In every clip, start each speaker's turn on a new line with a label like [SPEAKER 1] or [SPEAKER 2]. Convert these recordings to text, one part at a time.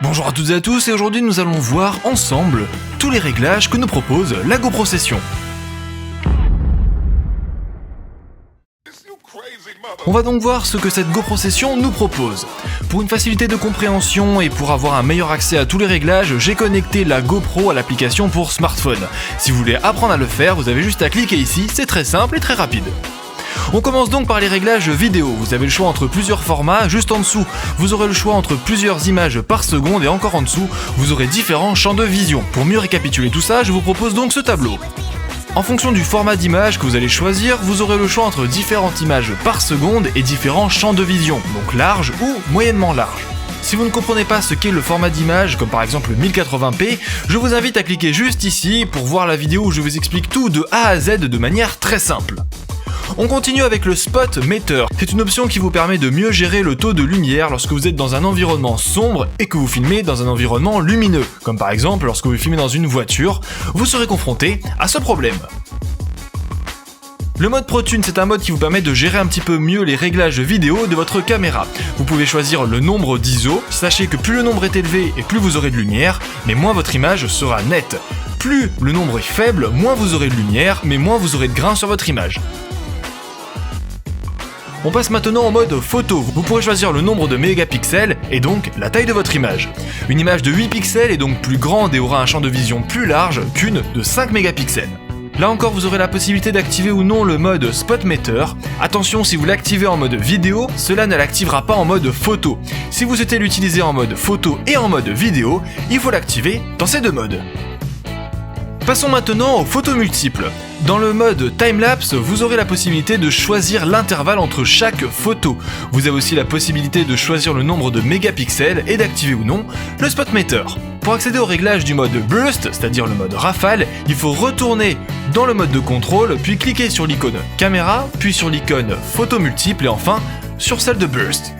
[SPEAKER 1] Bonjour à toutes et à tous, et aujourd'hui nous allons voir ensemble tous les réglages que nous propose la GoPro Session. On va donc voir ce que cette GoPro Session nous propose. Pour une facilité de compréhension et pour avoir un meilleur accès à tous les réglages, j'ai connecté la GoPro à l'application pour smartphone. Si vous voulez apprendre à le faire, vous avez juste à cliquer ici, c'est très simple et très rapide. On commence donc par les réglages vidéo. Vous avez le choix entre plusieurs formats. Juste en dessous, vous aurez le choix entre plusieurs images par seconde et encore en dessous, vous aurez différents champs de vision. Pour mieux récapituler tout ça, je vous propose donc ce tableau. En fonction du format d'image que vous allez choisir, vous aurez le choix entre différentes images par seconde et différents champs de vision, donc large ou moyennement large. Si vous ne comprenez pas ce qu'est le format d'image, comme par exemple 1080p, je vous invite à cliquer juste ici pour voir la vidéo où je vous explique tout de A à Z de manière très simple. On continue avec le Spot Meter. C'est une option qui vous permet de mieux gérer le taux de lumière lorsque vous êtes dans un environnement sombre et que vous filmez dans un environnement lumineux. Comme par exemple lorsque vous filmez dans une voiture, vous serez confronté à ce problème. Le mode ProTune, c'est un mode qui vous permet de gérer un petit peu mieux les réglages vidéo de votre caméra. Vous pouvez choisir le nombre d'ISO. Sachez que plus le nombre est élevé et plus vous aurez de lumière, mais moins votre image sera nette. Plus le nombre est faible, moins vous aurez de lumière, mais moins vous aurez de grain sur votre image. On passe maintenant en mode photo. Vous pourrez choisir le nombre de mégapixels et donc la taille de votre image. Une image de 8 pixels est donc plus grande et aura un champ de vision plus large qu'une de 5 mégapixels. Là encore, vous aurez la possibilité d'activer ou non le mode Spot Meter. Attention, si vous l'activez en mode vidéo, cela ne l'activera pas en mode photo. Si vous souhaitez l'utiliser en mode photo et en mode vidéo, il faut l'activer dans ces deux modes. Passons maintenant aux photos multiples. Dans le mode timelapse, vous aurez la possibilité de choisir l'intervalle entre chaque photo. Vous avez aussi la possibilité de choisir le nombre de mégapixels et d'activer ou non le Spot Meter. Pour accéder au réglage du mode burst, c'est-à-dire le mode rafale, il faut retourner dans le mode de contrôle, puis cliquer sur l'icône caméra, puis sur l'icône photo multiple et enfin sur celle de burst.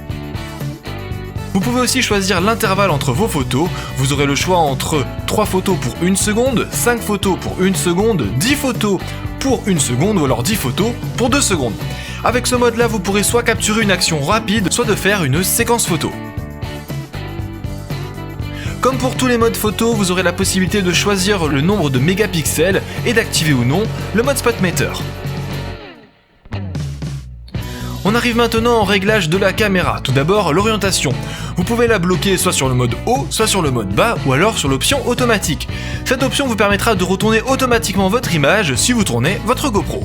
[SPEAKER 1] Vous pouvez aussi choisir l'intervalle entre vos photos. Vous aurez le choix entre 3 photos pour 1 seconde, 5 photos pour 1 seconde, 10 photos pour 1 seconde ou alors 10 photos pour 2 secondes. Avec ce mode là, vous pourrez soit capturer une action rapide, soit de faire une séquence photo. Comme pour tous les modes photo, vous aurez la possibilité de choisir le nombre de mégapixels et d'activer ou non le mode Spot Meter. On arrive maintenant au réglage de la caméra. Tout d'abord, l'orientation. Vous pouvez la bloquer soit sur le mode haut, soit sur le mode bas, ou alors sur l'option automatique. Cette option vous permettra de retourner automatiquement votre image si vous tournez votre GoPro.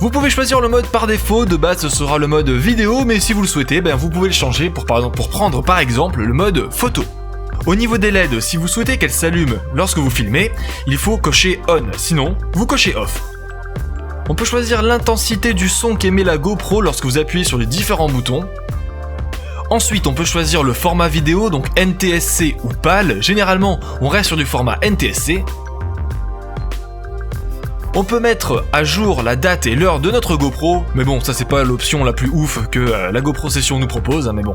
[SPEAKER 1] Vous pouvez choisir le mode par défaut, de base ce sera le mode vidéo, mais si vous le souhaitez, vous pouvez le changer pour prendre par exemple le mode photo. Au niveau des LED, si vous souhaitez qu'elles s'allument lorsque vous filmez, il faut cocher on, sinon vous cochez off. On peut choisir l'intensité du son qu'émet la GoPro lorsque vous appuyez sur les différents boutons. Ensuite, on peut choisir le format vidéo, donc NTSC ou PAL. Généralement, on reste sur du format NTSC. On peut mettre à jour la date et l'heure de notre GoPro, mais bon, ça c'est pas l'option la plus ouf que la GoPro Session nous propose, mais bon.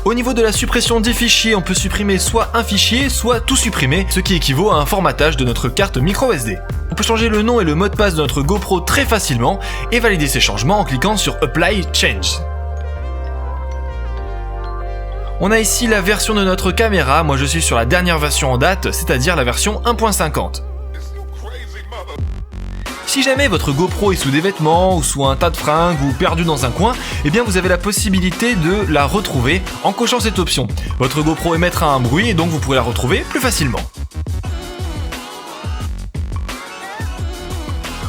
[SPEAKER 1] Au niveau de la suppression des fichiers, on peut supprimer soit un fichier, soit tout supprimer, ce qui équivaut à un formatage de notre carte microSD. On peut changer le nom et le mot de passe de notre GoPro très facilement et valider ces changements en cliquant sur Apply Change. On a ici la version de notre caméra, moi je suis sur la dernière version en date, c'est-à-dire la version 1.50. Si jamais votre GoPro est sous des vêtements ou sous un tas de fringues ou perdu dans un coin, eh bien vous avez la possibilité de la retrouver en cochant cette option. Votre GoPro émettra un bruit et donc vous pourrez la retrouver plus facilement.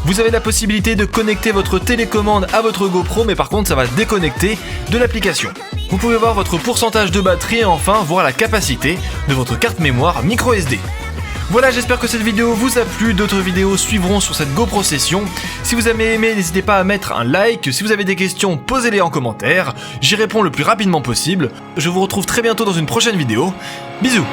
[SPEAKER 1] Vous avez la possibilité de connecter votre télécommande à votre GoPro, mais par contre ça va déconnecter de l'application. Vous pouvez voir votre pourcentage de batterie et enfin voir la capacité de votre carte mémoire microSD. Voilà, j'espère que cette vidéo vous a plu, d'autres vidéos suivront sur cette GoPro Session. Si vous avez aimé, n'hésitez pas à mettre un like, si vous avez des questions, posez-les en commentaire, j'y réponds le plus rapidement possible. Je vous retrouve très bientôt dans une prochaine vidéo, bisous.